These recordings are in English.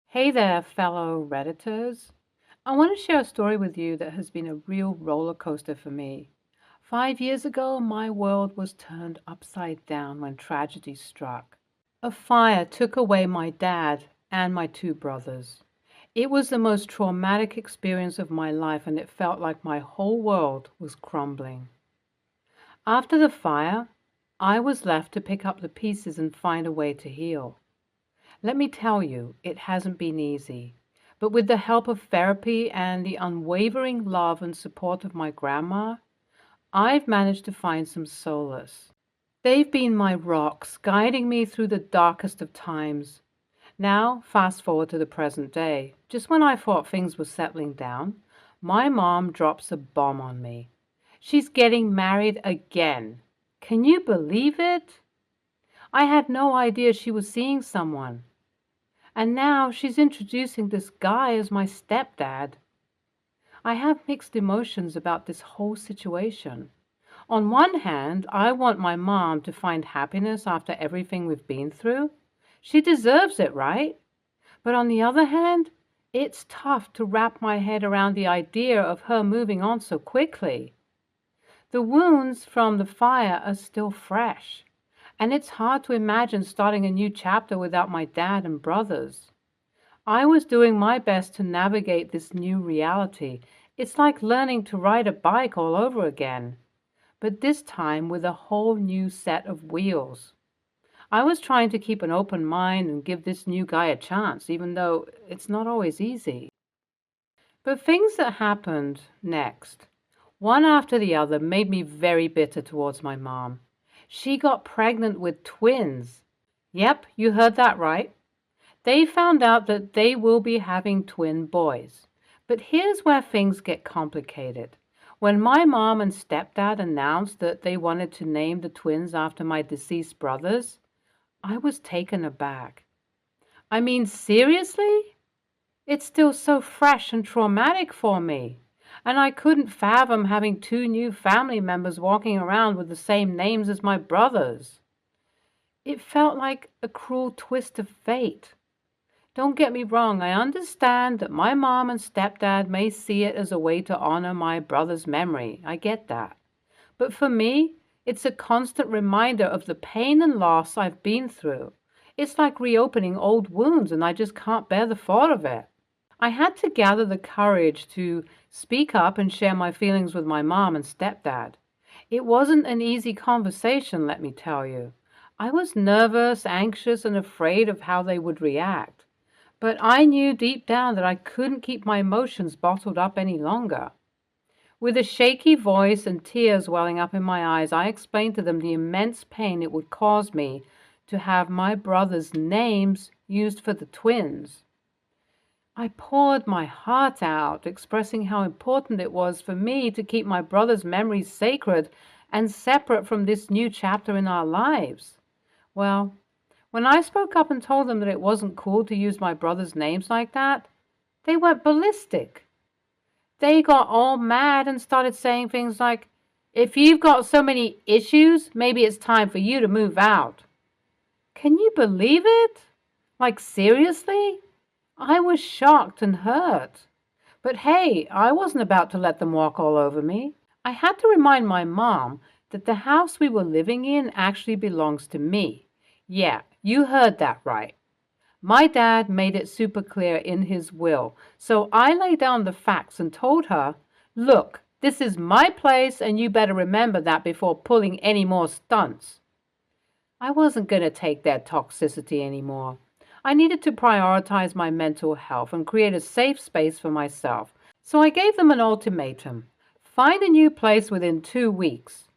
Hey there, fellow Redditors. I want to share a story with you that has been a real roller coaster for me. 5 years ago, my world was turned upside down when tragedy struck. A fire took away my dad and my two brothers. It was the most traumatic experience of my life, and it felt like my whole world was crumbling. After the fire, I was left to pick up the pieces and find a way to heal. Let me tell you, it hasn't been easy. But with the help of therapy and the unwavering love and support of my grandma, I've managed to find some solace. They've been my rocks, guiding me through the darkest of times. Now, fast forward to the present day. Just when I thought things were settling down, my mom drops a bomb on me. She's getting married again. Can you believe it? I had no idea she was seeing someone. And now she's introducing this guy as my stepdad. I have mixed emotions about this whole situation. On one hand, I want my mom to find happiness after everything we've been through. She deserves it, right? But on the other hand, it's tough to wrap my head around the idea of her moving on so quickly. The wounds from the fire are still fresh, and it's hard to imagine starting a new chapter without my dad and brothers. I was doing my best to navigate this new reality. It's like learning to ride a bike all over again, but this time with a whole new set of wheels. I was trying to keep an open mind and give this new guy a chance, even though it's not always easy. But things that happened next, one after the other, made me very bitter towards my mom. She got pregnant with twins. Yep, you heard that right. They found out that they will be having twin boys. But here's where things get complicated. When my mom and stepdad announced that they wanted to name the twins after my deceased brothers, I was taken aback. I mean, seriously? It's still so fresh and traumatic for me. And I couldn't fathom having two new family members walking around with the same names as my brothers. It felt like a cruel twist of fate. Don't get me wrong, I understand that my mom and stepdad may see it as a way to honor my brother's memory. I get that. But for me, it's a constant reminder of the pain and loss I've been through. It's like reopening old wounds, and I just can't bear the thought of it. I had to gather the courage to speak up and share my feelings with my mom and stepdad. It wasn't an easy conversation, let me tell you. I was nervous, anxious, and afraid of how they would react. But I knew deep down that I couldn't keep my emotions bottled up any longer. With a shaky voice and tears welling up in my eyes, I explained to them the immense pain it would cause me to have my brothers' names used for the twins. I poured my heart out, expressing how important it was for me to keep my brother's memories sacred and separate from this new chapter in our lives. Well, when I spoke up and told them that it wasn't cool to use my brother's names like that, they went ballistic. They got all mad and started saying things like, "If you've got so many issues, maybe it's time for you to move out." Can you believe it? Like, seriously? I was shocked and hurt. But hey, I wasn't about to let them walk all over me. I had to remind my mom that the house we were living in actually belongs to me. Yeah, you heard that right. My dad made it super clear in his will, so I laid down the facts and told her, "Look, this is my place and you better remember that before pulling any more stunts." I wasn't going to take their toxicity anymore. I needed to prioritize my mental health and create a safe space for myself. So I gave them an ultimatum: find a new place within 2 weeks.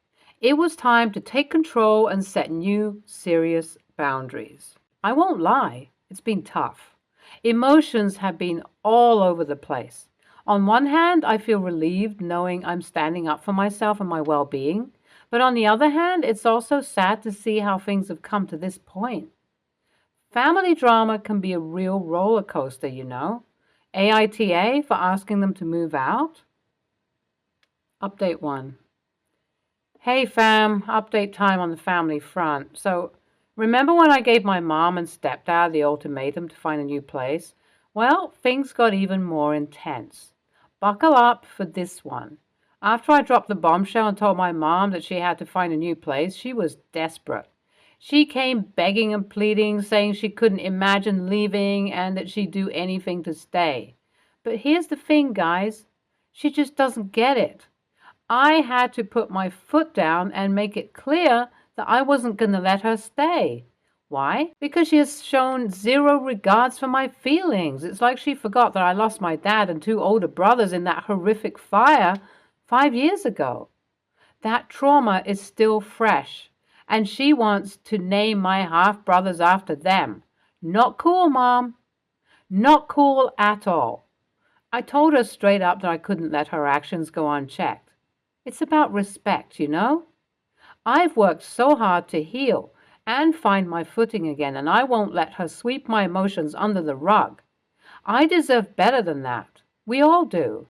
It was time to take control and set new, serious boundaries. I won't lie, it's been tough. Emotions have been all over the place. On one hand, I feel relieved knowing I'm standing up for myself and my well being. But on the other hand, it's also sad to see how things have come to this point. Family drama can be a real roller coaster, you know. AITA for asking them to move out. Update 1. Hey fam, update time on the family front. So, remember when I gave my mom and stepdad the ultimatum to find a new place? Well, things got even more intense. Buckle up for this one. After I dropped the bombshell and told my mom that she had to find a new place, she was desperate. She came begging and pleading, saying she couldn't imagine leaving and that she'd do anything to stay. But here's the thing, guys. She just doesn't get it. I had to put my foot down and make it clear that I wasn't going to let her stay. Why? Because she has shown zero regards for my feelings. It's like she forgot that I lost my dad and two older brothers in that horrific fire 5 years ago. That trauma is still fresh, and she wants to name my half brothers after them. Not cool, Mom. Not cool at all. I told her straight up that I couldn't let her actions go unchecked. It's about respect, you know? I've worked so hard to heal and find my footing again, and I won't let her sweep my emotions under the rug. I deserve better than that. We all do.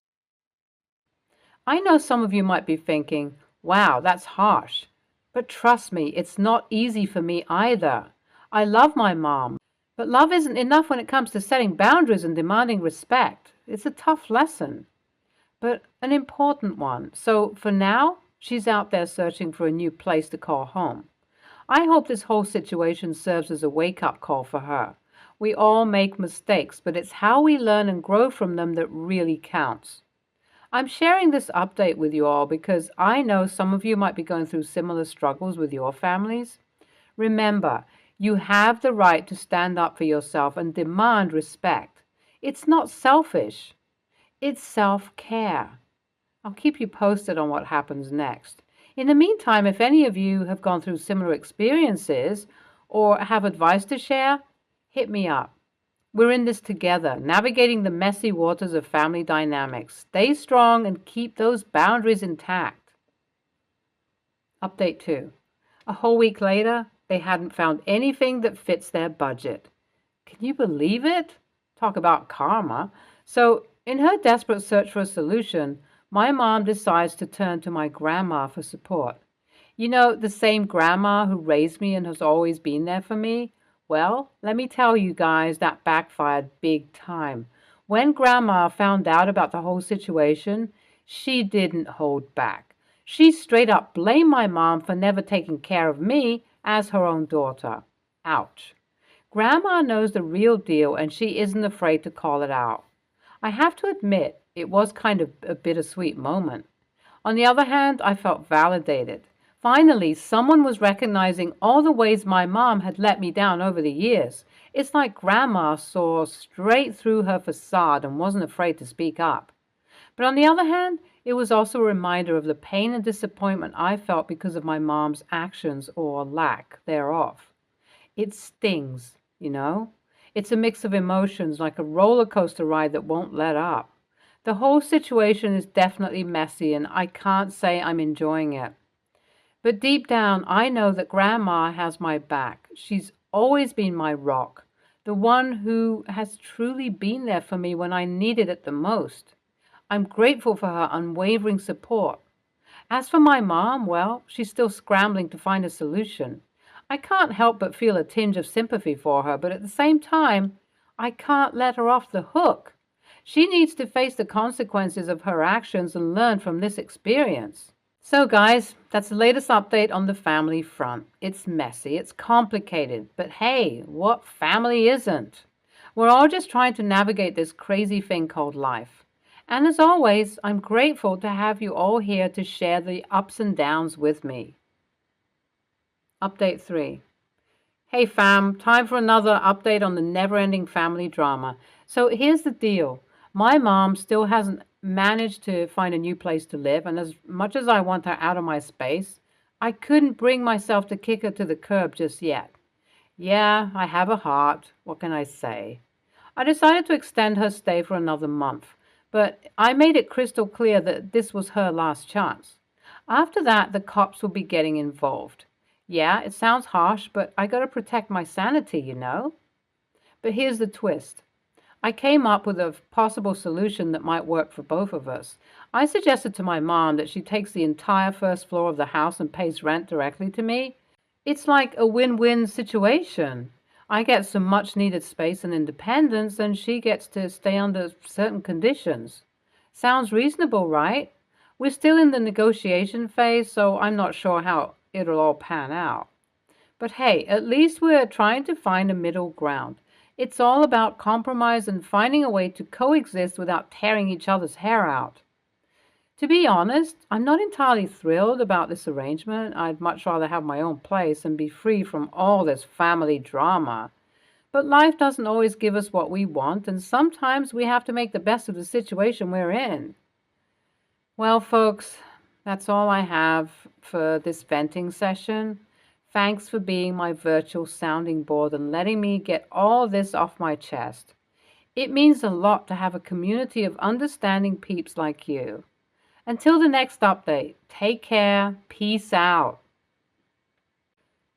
I know some of you might be thinking, wow, that's harsh. But trust me, it's not easy for me either. I love my mom, but love isn't enough when it comes to setting boundaries and demanding respect. It's a tough lesson, but an important one. So for now, she's out there searching for a new place to call home. I hope this whole situation serves as a wake-up call for her. We all make mistakes, but it's how we learn and grow from them that really counts. I'm sharing this update with you all because I know some of you might be going through similar struggles with your families. Remember, you have the right to stand up for yourself and demand respect. It's not selfish, it's self-care. I'll keep you posted on what happens next. In the meantime, if any of you have gone through similar experiences or have advice to share, hit me up. We're in this together, navigating the messy waters of family dynamics. Stay strong and keep those boundaries intact. Update 2. A whole week later, they hadn't found anything that fits their budget. Can you believe it? Talk about karma. So, in her desperate search for a solution, my mom decides to turn to my grandma for support. You know, the same grandma who raised me and has always been there for me? Well, let me tell you guys, that backfired big time. When Grandma found out about the whole situation, she didn't hold back. She straight up blamed my mom for never taking care of me as her own daughter. Ouch. Grandma knows the real deal and she isn't afraid to call it out. I have to admit, it was kind of a bittersweet moment. On the other hand, I felt validated. Finally, someone was recognizing all the ways my mom had let me down over the years. It's like Grandma saw straight through her facade and wasn't afraid to speak up. But on the other hand, it was also a reminder of the pain and disappointment I felt because of my mom's actions or lack thereof. It stings, you know? It's a mix of emotions like a roller coaster ride that won't let up. The whole situation is definitely messy and I can't say I'm enjoying it. But deep down, I know that Grandma has my back. She's always been my rock, the one who has truly been there for me when I needed it the most. I'm grateful for her unwavering support. As for my mom, well, she's still scrambling to find a solution. I can't help but feel a tinge of sympathy for her, but at the same time, I can't let her off the hook. She needs to face the consequences of her actions and learn from this experience. So guys, that's the latest update on the family front. It's messy, it's complicated, but hey, what family isn't? We're all just trying to navigate this crazy thing called life. And as always, I'm grateful to have you all here to share the ups and downs with me. Update 3. Hey fam, time for another update on the never-ending family drama. So here's the deal. My mom still hasn't managed to find a new place to live, and as much as I want her out of my space, I couldn't bring myself to kick her to the curb just yet. Yeah, I have a heart. What can I say? I decided to extend her stay for another month, but I made it crystal clear that this was her last chance. After that, the cops will be getting involved. Yeah, it sounds harsh, but I gotta protect my sanity, you know? But here's the twist. I came up with a possible solution that might work for both of us. I suggested to my mom that she takes the entire first floor of the house and pays rent directly to me. It's like a win-win situation. I get some much needed space and independence, and she gets to stay under certain conditions. Sounds reasonable, right? We're still in the negotiation phase, so I'm not sure how it'll all pan out. But hey, at least we're trying to find a middle ground. It's all about compromise and finding a way to coexist without tearing each other's hair out. To be honest, I'm not entirely thrilled about this arrangement. I'd much rather have my own place and be free from all this family drama. But life doesn't always give us what we want, and sometimes we have to make the best of the situation we're in. Well, folks, that's all I have for this venting session. Thanks for being my virtual sounding board and letting me get all this off my chest. It means a lot to have a community of understanding peeps like you. Until the next update, take care, peace out.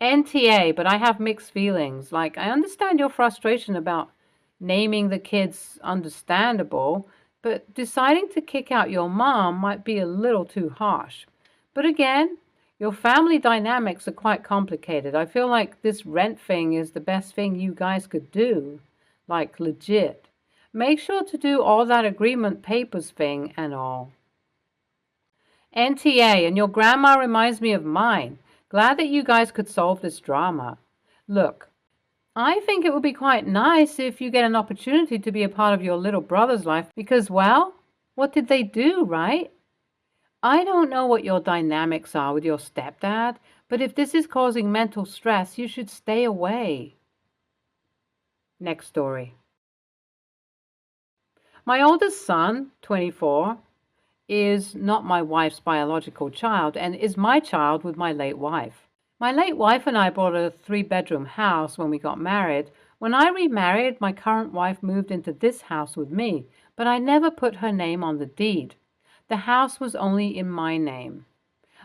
NTA, but I have mixed feelings. Like, I understand your frustration about naming the kids understandable, but deciding to kick out your mom might be a little too harsh. But again, your family dynamics are quite complicated. I feel like this rent thing is the best thing you guys could do. Like, legit. Make sure to do all that agreement papers thing and all. NTA, and your grandma reminds me of mine. Glad that you guys could solve this drama. Look, I think it would be quite nice if you get an opportunity to be a part of your little brother's life because, well, what did they do, right? I don't know what your dynamics are with your stepdad, but if this is causing mental stress, you should stay away. Next story. My oldest son, 24, is not my wife's biological child and is my child with my late wife. My late wife and I bought a 3-bedroom house when we got married. When I remarried, my current wife moved into this house with me, but I never put her name on the deed. The house was only in my name.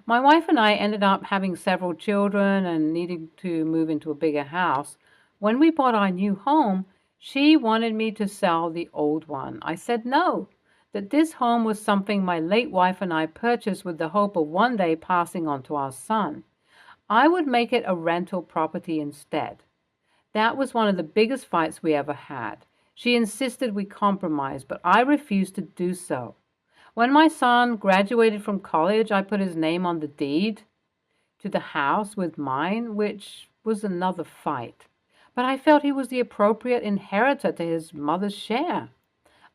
My wife and I ended up having several children and needing to move into a bigger house. When we bought our new home, she wanted me to sell the old one. I said no, that this home was something my late wife and I purchased with the hope of one day passing on to our son. I would make it a rental property instead. That was one of the biggest fights we ever had. She insisted we compromise, but I refused to do so. When my son graduated from college, I put his name on the deed to the house with mine, which was another fight. But I felt he was the appropriate inheritor to his mother's share.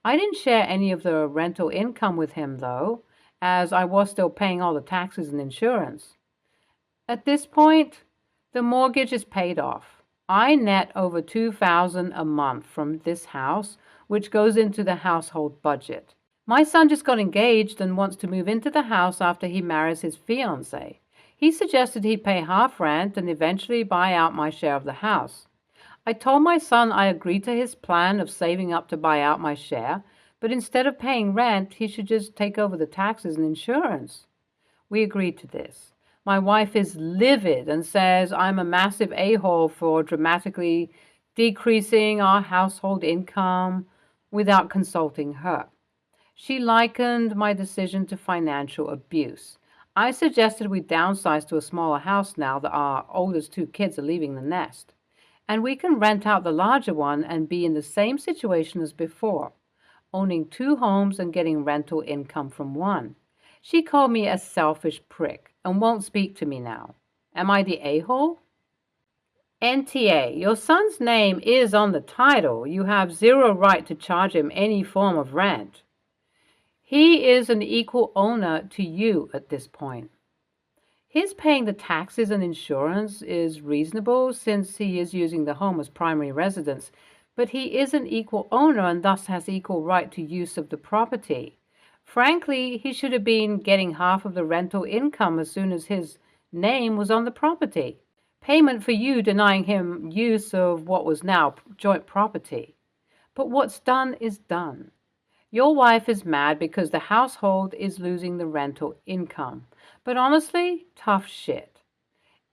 I didn't share any of the rental income with him, though, as I was still paying all the taxes and insurance. At this point, the mortgage is paid off. I net over $2,000 a month from this house, which goes into the household budget. My son just got engaged and wants to move into the house after he marries his fiancée. He suggested he pay half rent and eventually buy out my share of the house. I told my son I agreed to his plan of saving up to buy out my share, but instead of paying rent, he should just take over the taxes and insurance. We agreed to this. My wife is livid and says I'm a massive a-hole for dramatically decreasing our household income without consulting her. She likened my decision to financial abuse. I suggested we downsize to a smaller house now that our oldest 2 kids are leaving the nest, and we can rent out the larger one and be in the same situation as before, owning 2 homes and getting rental income from one. She called me a selfish prick and won't speak to me now. Am I the a-hole? NTA, your son's name is on the title. You have zero right to charge him any form of rent. He is an equal owner to you at this point. His paying the taxes and insurance is reasonable since he is using the home as primary residence, but he is an equal owner and thus has equal right to use of the property. Frankly, he should have been getting half of the rental income as soon as his name was on the property. Payment for you denying him use of what was now joint property. But what's done is done. Your wife is mad because the household is losing the rental income. But honestly, tough shit.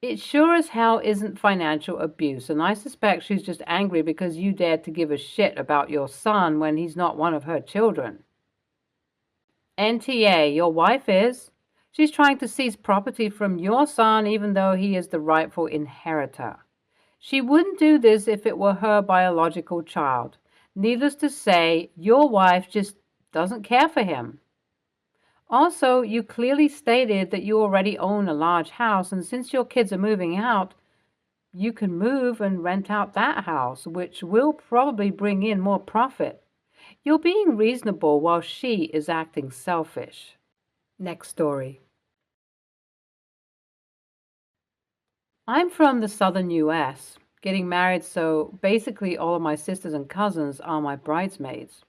It sure as hell isn't financial abuse, and I suspect she's just angry because you dared to give a shit about your son when he's not one of her children. NTA, your wife is. She's trying to seize property from your son even though he is the rightful inheritor. She wouldn't do this if it were her biological child. Needless to say, your wife just doesn't care for him. Also, you clearly stated that you already own a large house, and since your kids are moving out, you can move and rent out that house, which will probably bring in more profit. You're being reasonable while she is acting selfish. Next story. I'm from the southern US, getting married, so basically all of my sisters and cousins are my bridesmaids.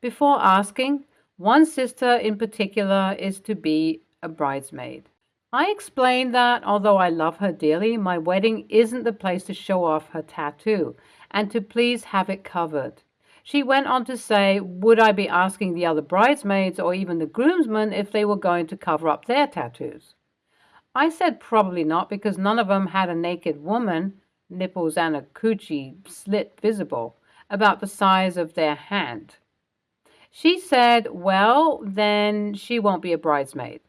Before asking, one sister in particular is to be a bridesmaid. I explained that although I love her dearly, my wedding isn't the place to show off her tattoo and to please have it covered. She went on to say, would I be asking the other bridesmaids or even the groomsmen if they were going to cover up their tattoos? I said probably not because none of them had a naked woman, nipples and a coochie slit visible, about the size of their hand. She said, well, then she won't be a bridesmaid.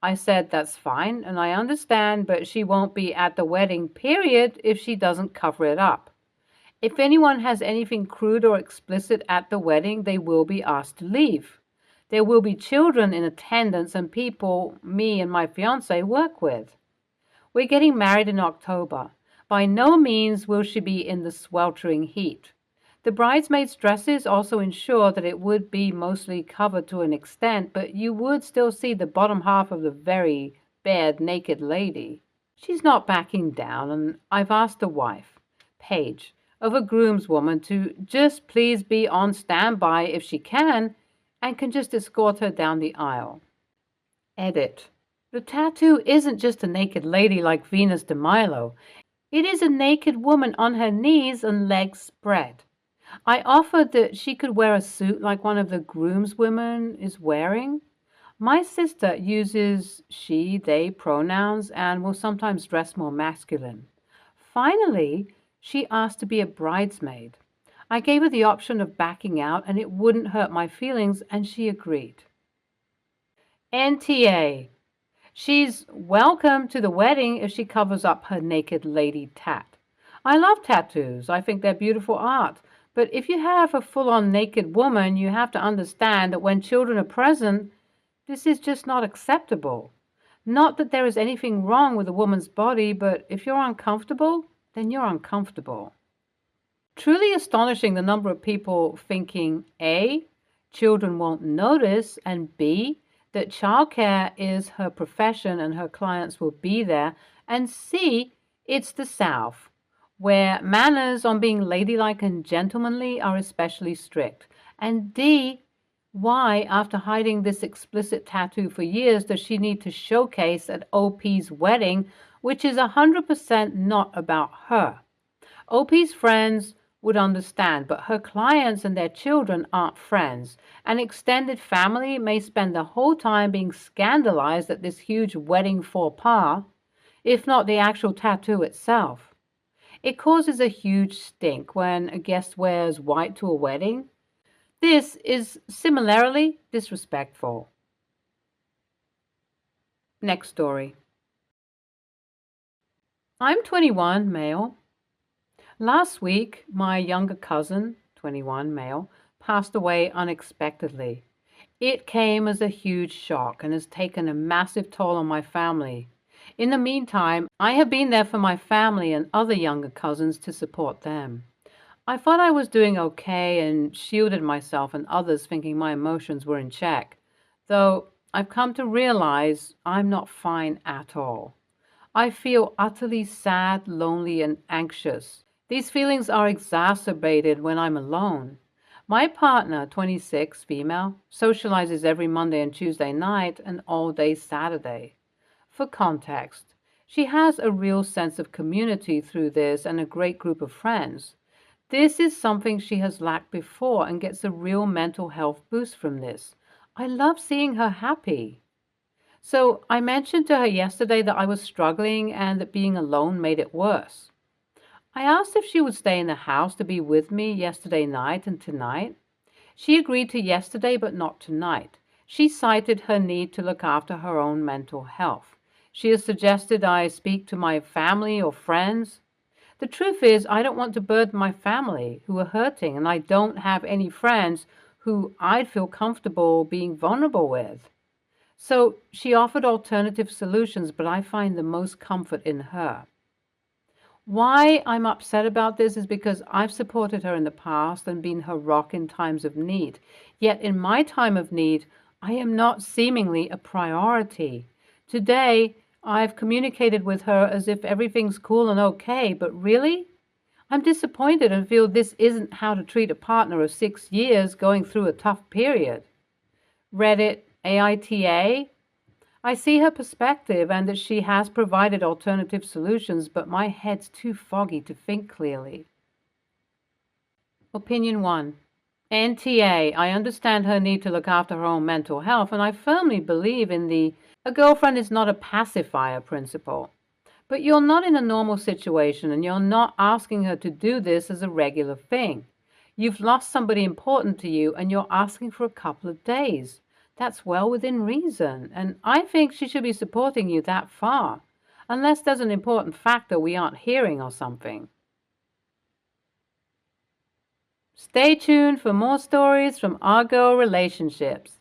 I said, that's fine, and I understand, but she won't be at the wedding, period, if she doesn't cover it up. If anyone has anything crude or explicit at the wedding, they will be asked to leave. There will be children in attendance and people me and my fiance work with. We're getting married in October. By no means will she be in the sweltering heat. The bridesmaids' dresses also ensure that it would be mostly covered to an extent, but you would still see the bottom half of the very bare naked lady. She's not backing down, and I've asked the wife, Paige, of a groomswoman to just please be on standby if she can, and can just escort her down the aisle. Edit. The tattoo isn't just a naked lady like Venus de Milo. It is a naked woman on her knees and legs spread. I offered that she could wear a suit like one of the groomswomen is wearing. My sister uses she, they pronouns and will sometimes dress more masculine. Finally, she asked to be a bridesmaid. I gave her the option of backing out and it wouldn't hurt my feelings, and she agreed. NTA. She's welcome to the wedding if she covers up her naked lady tat. I love tattoos. I think they're beautiful art. But if you have a full-on naked woman, you have to understand that when children are present, this is just not acceptable. Not that there is anything wrong with a woman's body, but if you're uncomfortable, then you're uncomfortable. Truly astonishing the number of people thinking A, children won't notice, and B, that childcare is her profession and her clients will be there, and C, it's the South, where manners on being ladylike and gentlemanly are especially strict, and D, why, after hiding this explicit tattoo for years, does she need to showcase at OP's wedding, which is 100% not about her? OP's friends would understand, but her clients and their children aren't friends. An extended family may spend the whole time being scandalized at this huge wedding faux pas, if not the actual tattoo itself. It causes a huge stink when a guest wears white to a wedding. This is similarly disrespectful. Next story. I'm 21, male. Last week, my younger cousin, 21, male, passed away unexpectedly. It came as a huge shock and has taken a massive toll on my family. In the meantime, I have been there for my family and other younger cousins to support them. I thought I was doing okay and shielded myself and others thinking my emotions were in check, though I've come to realize I'm not fine at all. I feel utterly sad, lonely, and anxious. These feelings are exacerbated when I'm alone. My partner, 26, female, socializes every Monday and Tuesday night and all day Saturday. For context, she has a real sense of community through this and a great group of friends. This is something she has lacked before and gets a real mental health boost from this. I love seeing her happy. So I mentioned to her yesterday that I was struggling and that being alone made it worse. I asked if she would stay in the house to be with me yesterday night and tonight. She agreed to yesterday but not tonight. She cited her need to look after her own mental health. She has suggested I speak to my family or friends. The truth is, I don't want to burden my family who are hurting, and I don't have any friends who I'd feel comfortable being vulnerable with. So she offered alternative solutions, but I find the most comfort in her. Why I'm upset about this is because I've supported her in the past and been her rock in times of need. Yet in my time of need, I am not seemingly a priority. Today, I've communicated with her as if everything's cool and okay, but really? I'm disappointed and feel this isn't how to treat a partner of 6 years going through a tough period. Reddit, AITA, I see her perspective and that she has provided alternative solutions, but my head's too foggy to think clearly. Opinion 1. NTA, I understand her need to look after her own mental health, and I firmly believe in the a girlfriend is not a pacifier principle. But you're not in a normal situation and you're not asking her to do this as a regular thing. You've lost somebody important to you and you're asking for a couple of days. That's well within reason, and I think she should be supporting you that far, unless there's an important factor we aren't hearing or something. Stay tuned for more stories from our girl relationships.